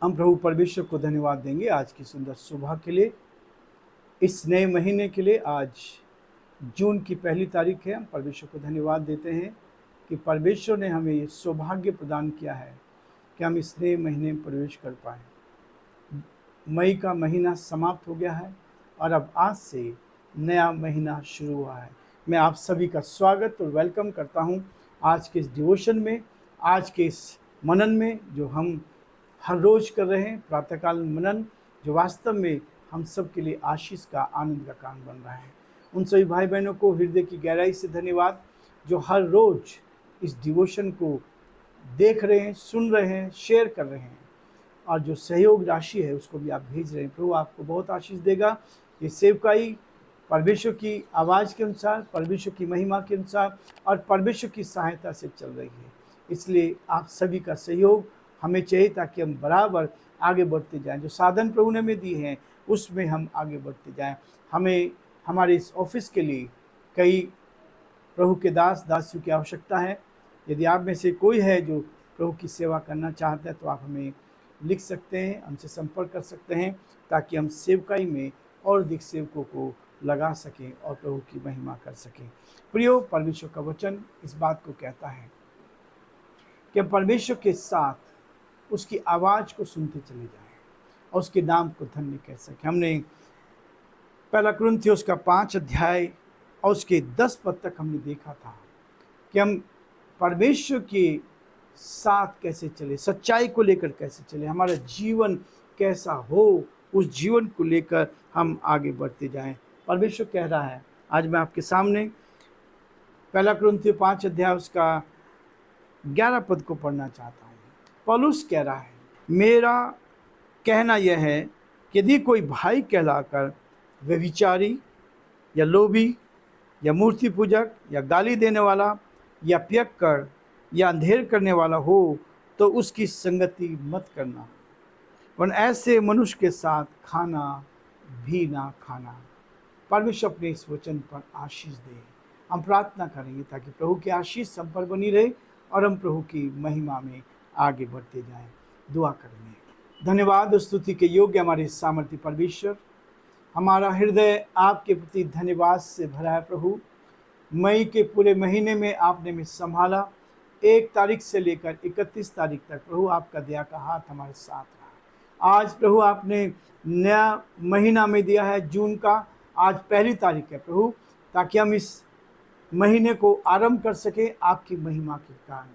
हम प्रभु परमेश्वर को धन्यवाद देंगे आज की सुंदर सुबह के लिए, इस नए महीने के लिए। आज जून की पहली तारीख है। हम परमेश्वर को धन्यवाद देते हैं कि परमेश्वर ने हमें ये सौभाग्य प्रदान किया है कि हम इस नए महीने में प्रवेश कर पाए। मई का महीना समाप्त हो गया है और अब आज से नया महीना शुरू हुआ है। मैं आप सभी का स्वागत और वेलकम करता हूं आज के इस डिवोशन में, आज के इस मनन में जो हम हर रोज़ कर रहे हैं, प्रातःकाल मनन, जो वास्तव में हम सब के लिए आशीष का, आनंद का कारण बन रहा है। उन सभी भाई बहनों को हृदय की गहराई से धन्यवाद जो हर रोज़ इस डिवोशन को देख रहे हैं, सुन रहे हैं, शेयर कर रहे हैं और जो सहयोग राशि है उसको भी आप भेज रहे हैं। प्रभु आपको बहुत आशीष देगा। ये सेवकाई परमेश्वर की आवाज़ के अनुसार, परमेश्वर की महिमा के अनुसार और परमेश्वर की सहायता से चल रही है। इसलिए आप सभी का सहयोग हमें चाहिए ताकि हम बराबर आगे बढ़ते जाएं। जो साधन प्रभु ने हमें दिए हैं उसमें हम आगे बढ़ते जाएं। हमें हमारे इस ऑफिस के लिए कई प्रभु के दास दासियों की आवश्यकता है। यदि आप में से कोई है जो प्रभु की सेवा करना चाहता है तो आप हमें लिख सकते हैं, हमसे संपर्क कर सकते हैं ताकि हम सेवकाई में और अधिक सेवकों को लगा सकें और प्रभु की महिमा कर सकें। प्रियो, परमेश्वर का वचन इस बात को कहता है कि हम परमेश्वर के साथ उसकी आवाज़ को सुनते चले जाएं और उसके नाम को धन्य कह सकें। हमने पहला कुरिन्थियों का 5 अध्याय और उसके 10 पद तक हमने देखा था कि हम परमेश्वर के साथ कैसे चले, सच्चाई को लेकर कैसे चले, हमारा जीवन कैसा हो, उस जीवन को लेकर हम आगे बढ़ते जाएं। परमेश्वर कह रहा है, आज मैं आपके सामने पहला कुरिन्थियों 5 अध्याय उसका 11 पद को पढ़ना चाहता हूँ। पौलुस कह रहा है, मेरा कहना यह है कि यदि कोई भाई कहलाकर व्यभिचारी या लोभी या मूर्ति पूजक या गाली देने वाला या पियक्कड़ या अंधेर करने वाला हो तो उसकी संगति मत करना, वरना ऐसे मनुष्य के साथ खाना भी ना खाना। परमेश्वर अपने इस वचन पर आशीष दे। हम प्रार्थना करेंगे ताकि प्रभु की आशीष हम पर बनी रहे और हम प्रभु की महिमा में आगे बढ़ते जाएं। दुआ करेंगे। धन्यवाद और स्तुति के योग्य हमारे सामर्थ्य परमेश्वर, हमारा हृदय आपके प्रति धन्यवाद से भरा है। प्रभु, मई के पूरे महीने में आपने हमें संभाला। 1 तारीख से लेकर 31 तारीख तक प्रभु आपका दया का हाथ हमारे साथ रहा। आज प्रभु आपने नया महीना में दिया है, जून का। आज पहली तारीख है प्रभु, ताकि हम इस महीने को आरंभ कर सके आपकी महिमा के कारण।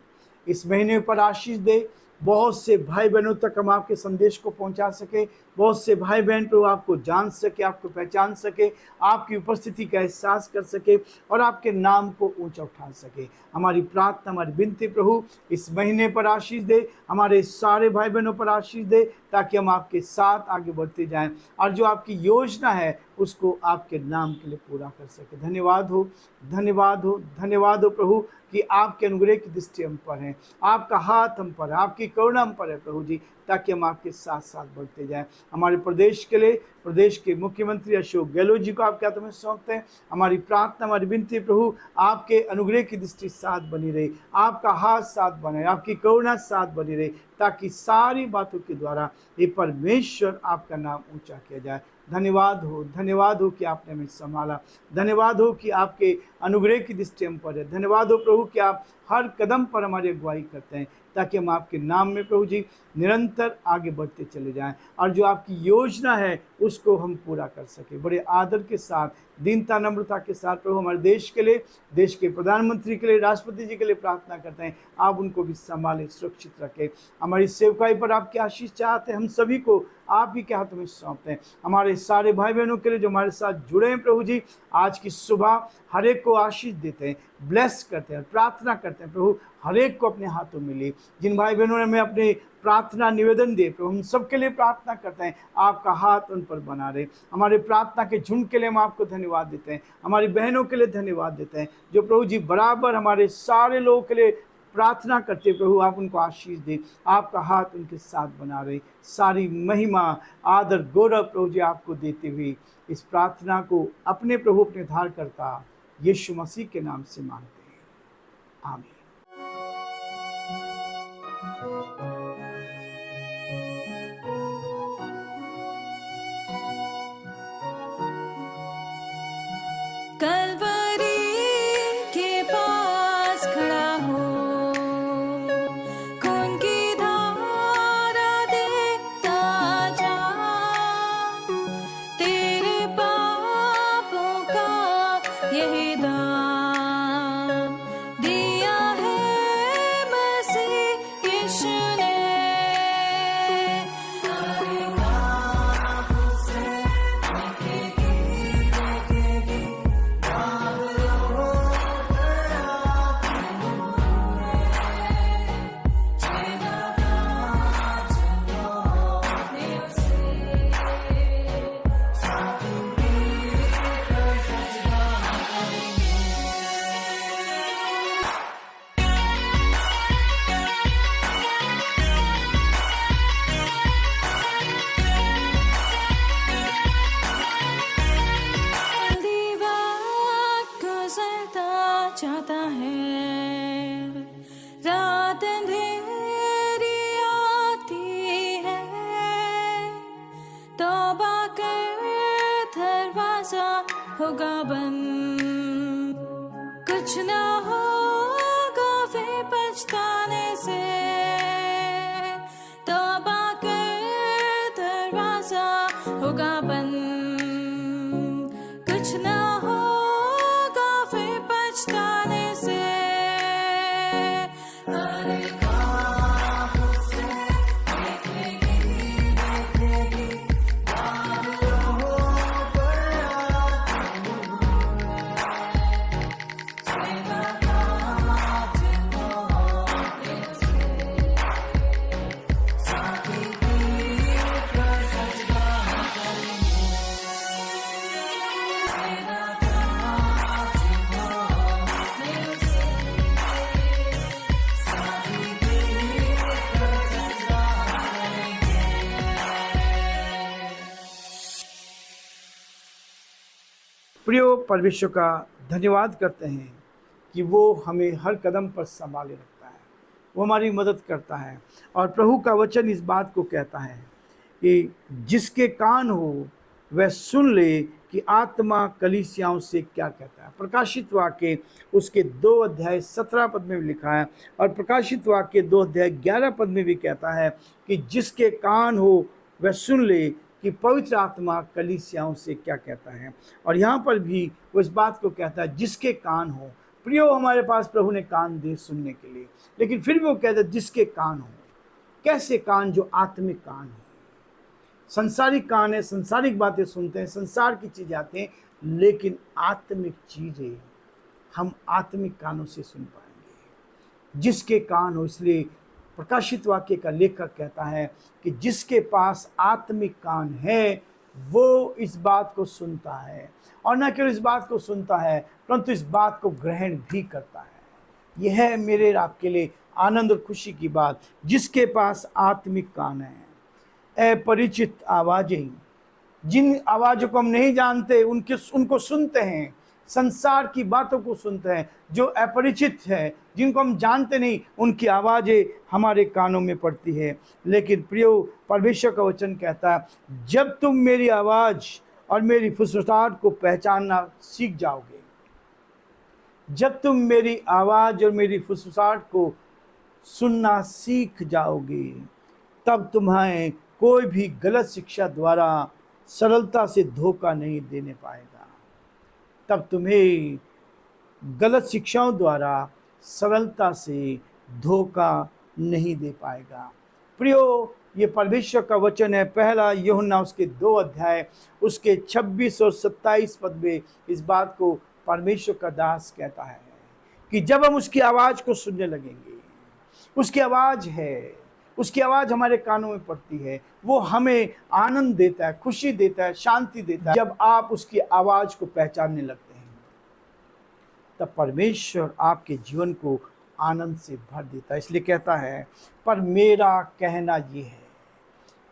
इस महीने पर आशीष दे, बहुत से भाई बहनों तक हम आपके संदेश को पहुंचा सके, बहुत से भाई बहन प्रभु आपको जान सके, आपको पहचान सके, आपकी उपस्थिति का एहसास कर सके और आपके नाम को ऊंचा उठा सके। हमारी प्रार्थना, हमारी विनती प्रभु इस महीने पर आशीष दे, हमारे सारे भाई बहनों पर आशीष दे, ताकि हम आपके साथ आगे बढ़ते जाएं और जो आपकी योजना है उसको आपके नाम के लिए पूरा कर सके। धन्यवाद हो, धन्यवाद हो, धन्यवाद हो प्रभु कि आपके अनुग्रह की दृष्टि हम पर है, आपका हाथ हम पर है, आपकी करुणा हम पर है प्रभु जी, ताकि हम आपके साथ साथ बढ़ते जाएं। हमारे प्रदेश के लिए, प्रदेश के मुख्यमंत्री अशोक गहलोत जी को आपके हाथों में सौंपते हैं। हमारी प्रार्थना, हमारी विनती प्रभु आपके अनुग्रह की दृष्टि साथ बनी रहे, आपका हाथ साथ बने, आपकी करुणा साथ बनी रहे, ताकि सारी बातों के द्वारा ये परमेश्वर आपका नाम ऊंचा किया जाए। धन्यवाद हो कि आपने हमें संभाला। धन्यवाद हो कि आपके अनुग्रह की दृष्टि हम पर है। धन्यवाद हो प्रभु कि आप हर कदम पर हमारी अगुवाई करते हैं, ताकि हम आपके नाम में प्रभु जी निरंतर आगे बढ़ते चले जाएं और जो आपकी योजना है उसको हम पूरा कर सके। बड़े आदर के साथ, दीनता, नम्रता के साथ प्रभु हमारे देश के लिए, देश के प्रधानमंत्री के लिए, राष्ट्रपति जी के लिए प्रार्थना करते हैं, आप उनको भी संभालें, सुरक्षित रखें। हमारी सेवकाई पर आपकी आशीष चाहते हैं, हम सभी को आप ही के हाथों में सौंपते हैं। हमारे सारे भाई बहनों के लिए जो हमारे साथ जुड़े हैं प्रभु जी, आज की सुबह हर एक को आशीष देते हैं, ब्लेस करते हैं, प्रार्थना करते हैं प्रभु हर एक को अपने हाथों में ले। जिन भाई बहनों ने हमें अपने प्रार्थना निवेदन दे प्रभु, हम सबके लिए प्रार्थना करते हैं, आपका हाथ उन पर बना रहे। हमारे प्रार्थना के झुंड के लिए हम आपको धन्यवाद देते हैं, हमारी बहनों के लिए धन्यवाद देते हैं जो प्रभु जी बराबर हमारे सारे लोगों के लिए प्रार्थना करते प्रभु, आप उनको आशीष दे, आपका हाथ उनके साथ बना रहे। सारी महिमा, आदर, गौरव प्रभु जी आपको देते हुए इस प्रार्थना को अपने प्रभु, अपने उद्धारकर्ता यीशु मसीह के नाम से मांगते हैं, आमीन। चाहता है, रात अंधेरी आती है, तौबा कर दरवाजा होगा बंद, कुछ ना होगा फिर पछताने से, तौबा कर दरवाजा होगा बंद, कुछ ना होगा फिर पछताने से। प्रियो, परमेश्वर का धन्यवाद करते हैं कि वो हमें हर कदम पर संभाले रखता है, वो हमारी मदद करता है। और प्रभु का वचन इस बात को कहता है कि जिसके कान हो वह सुन ले कि आत्मा कलीसियाओं से क्या कहता है। प्रकाशित वाक्य उसके 2 अध्याय 17 पद में भी लिखा है, और प्रकाशित वाक्य 2 अध्याय 11 पद में भी कहता है कि जिसके कान हो वह सुन ले कि पवित्र आत्मा कलीसियाओं से क्या कहता है। और यहाँ पर भी वो इस बात को कहता है जिसके कान हो। प्रियो, हमारे पास प्रभु ने कान दिए सुनने के लिए, लेकिन फिर भी वो कहता है जिसके कान हो। कैसे कान? जो आत्मिक कान है। संसारिक कान है, संसारिक बातें सुनते हैं, संसार की चीज़ें आते हैं, लेकिन आत्मिक चीज़ें हम आत्मिक कानों से सुन पाएंगे। जिसके कान हो, इसलिए प्रकाशित वाक्य का लेखक कहता है कि जिसके पास आत्मिक कान है वो इस बात को सुनता है, और न केवल इस बात को सुनता है परंतु इस बात को ग्रहण भी करता है। यह है मेरे आपके लिए आनंद और खुशी की बात। जिसके पास आत्मिक कान है, अपरिचित आवाज़ें, जिन आवाज़ों को हम नहीं जानते उनको सुनते हैं, संसार की बातों को सुनते हैं, जो अपरिचित है, जिनको हम जानते नहीं, उनकी आवाज़ें हमारे कानों में पड़ती है। लेकिन प्रियो, परमेश्वर का वचन कहता है जब तुम मेरी आवाज़ और मेरी फुसफुसाहट को पहचानना सीख जाओगे, जब तुम मेरी आवाज़ और मेरी फुसफुसाहट को सुनना सीख जाओगे, तब तुम्हें कोई भी गलत शिक्षा द्वारा सरलता से धोखा नहीं देने पाएगा। तब तुम्हें गलत शिक्षाओं द्वारा सरलता से धोखा नहीं दे पाएगा। प्रियो, ये परमेश्वर का वचन है। पहला यूहन्ना उसके 2 अध्याय उसके 26 और 27 पद में इस बात को परमेश्वर का दास कहता है कि जब हम उसकी आवाज़ को सुनने लगेंगे, उसकी आवाज़ है, उसकी आवाज़ हमारे कानों में पड़ती है, वो हमें आनंद देता है, खुशी देता है, शांति देता है। जब आप उसकी आवाज़ को पहचानने लगते हैं, तब परमेश्वर आपके जीवन को आनंद से भर देता है। इसलिए कहता है पर मेरा कहना ये है।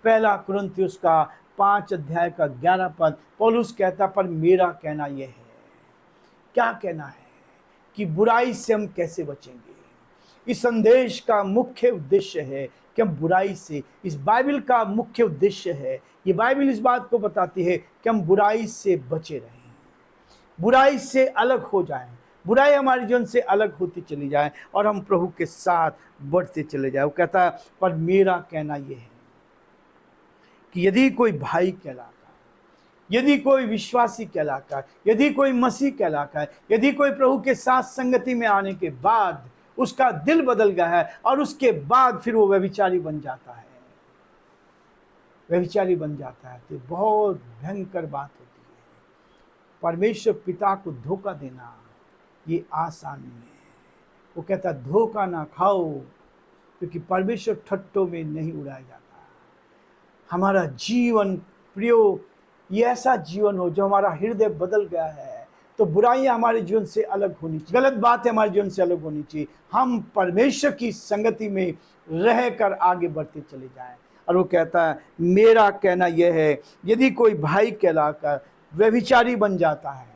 पहला कुरिन्थियों का 5 अध्याय का 11 पद पौलुस कहता पर मेरा कहना ये है। क्या कहना है? कि बुराई से हम कैसे बचेंगे। इस संदेश का मुख्य उद्देश्य है कि हम बुराई से, इस बाइबल का मुख्य उद्देश्य है, ये बाइबल इस बात को बताती है कि हम बुराई से बचे रहें, बुराई से अलग हो जाएं, बुराई हमारे जीवन से अलग होती चली जाए और हम प्रभु के साथ बढ़ते चले जाए। वो कहता है पर मेरा कहना यह है कि यदि कोई भाई कहलाता, यदि कोई विश्वासी कहलाता, यदि कोई मसीह कहलाता है, यदि कोई प्रभु के साथ संगति में आने के बाद उसका दिल बदल गया है और उसके बाद फिर वो व्यभिचारी बन जाता है, व्यभिचारी बन जाता है। तो बहुत भयंकर बात होती है। परमेश्वर पिता को धोखा देना ये आसान नहीं है। वो कहता धोखा ना खाओ, क्योंकि परमेश्वर ठट्टों में नहीं उड़ाया जाता। हमारा जीवन प्रियो ये ऐसा जीवन हो जो हमारा हृदय बदल गया है, तो बुराइयां हमारे जीवन से अलग होनी चाहिए, गलत बातें हमारे जीवन से अलग होनी चाहिए। हम परमेश्वर की संगति में रहकर आगे बढ़ते चले जाएं। और वो कहता है मेरा कहना यह है, यदि कोई भाई कहलाकर व्यभिचारी बन जाता है,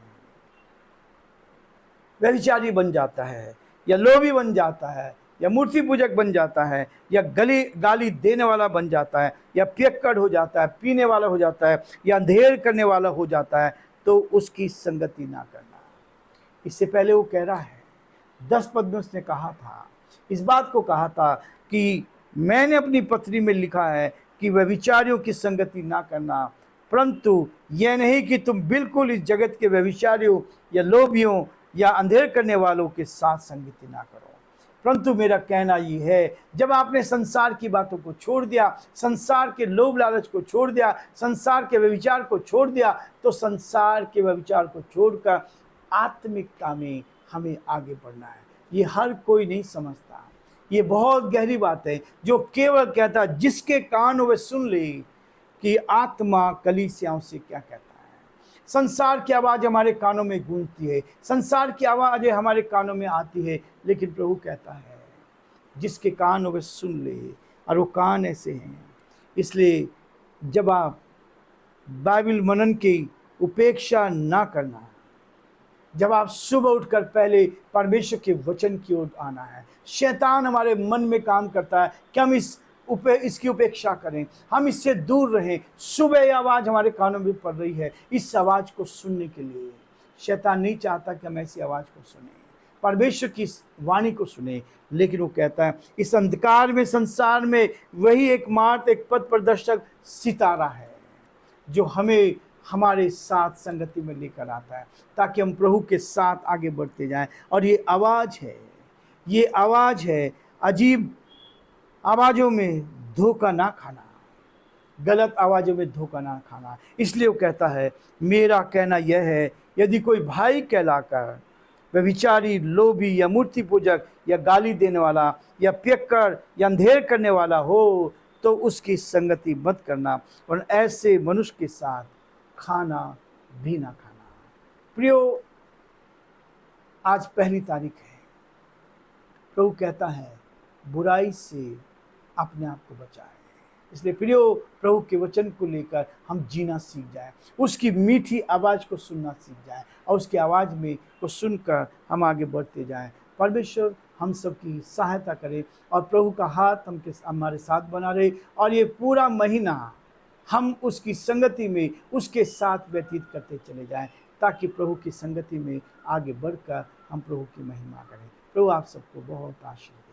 व्यभिचारी बन जाता है, या लोभी बन जाता है, या मूर्ति पूजक बन जाता है, या गाली देने वाला बन जाता है, या पियक्कड़ हो जाता है, पीने वाला हो जाता है, या अंधेर करने वाला हो जाता है, तो उसकी संगति ना करना। इससे पहले वो कह रहा है 10 पद में उसने कहा था, इस बात को कहा था कि मैंने अपनी पत्री में लिखा है कि व्यभिचारियों की संगति ना करना, परंतु यह नहीं कि तुम बिल्कुल इस जगत के व्यभिचारियों या लोभियों या अंधेर करने वालों के साथ संगति ना करो। परंतु मेरा कहना ये है, जब आपने संसार की बातों को छोड़ दिया, संसार के लोभ लालच को छोड़ दिया, संसार के व्यभिचार को छोड़ दिया, तो संसार के व्यभिचार को छोड़कर आत्मिकता में हमें आगे बढ़ना है। ये हर कोई नहीं समझता। ये बहुत गहरी बात है जो केवल कहता जिसके कान वे सुन ले कि आत्मा कलीसियाओं से क्या कहता है। संसार की आवाज़ हमारे कानों में गूंजती है, संसार की आवाज़ें हमारे कानों में आती है, लेकिन प्रभु कहता है जिसके कान वे सुन ले, और वो कान ऐसे हैं। इसलिए जब आप बाइबल मनन की उपेक्षा ना करना, जब आप सुबह उठकर पहले परमेश्वर के वचन की ओर आना है। शैतान हमारे मन में काम करता है कि हम इसकी उपेक्षा करें, हम इससे दूर रहें। सुबह ये आवाज़ हमारे कानों में पड़ रही है, इस आवाज़ को सुनने के लिए। शैतान नहीं चाहता कि हम ऐसी आवाज़ को सुने, परमेश्वर की वाणी को सुने। लेकिन वो कहता है इस अंधकार में, संसार में वही एकमात्र एक पथ प्रदर्शक सितारा है जो हमें हमारे साथ संगति में लेकर आता है, ताकि हम प्रभु के साथ आगे बढ़ते जाएं। और ये आवाज़ है, ये आवाज़ है, अजीब आवाज़ों में धोखा ना खाना, गलत आवाज़ों में धोखा ना खाना। इसलिए वो कहता है मेरा कहना यह है, यदि कोई भाई कहलाकर व्यभिचारी, लोभी या मूर्ति पूजक या गाली देने वाला या पियक्कड़ या अंधेर करने वाला हो, तो उसकी संगति मत करना, और ऐसे मनुष्य के साथ खाना भी ना खाना। प्रियो, आज पहली तारीख है। प्रभु कहता है बुराई से अपने आप को बचाएं। इसलिए प्रियो, प्रभु के वचन को लेकर हम जीना सीख जाएं, उसकी मीठी आवाज़ को सुनना सीख जाएं, और उसकी आवाज़ में को सुनकर हम आगे बढ़ते जाएं। परमेश्वर हम सबकी सहायता करे, और प्रभु का हाथ हमारे साथ बना रहे, और ये पूरा महीना हम उसकी संगति में उसके साथ व्यतीत करते चले जाएं, ताकि प्रभु की संगति में आगे बढ़कर हम प्रभु की महिमा करें। प्रभु आप सबको बहुत आशीर्वाद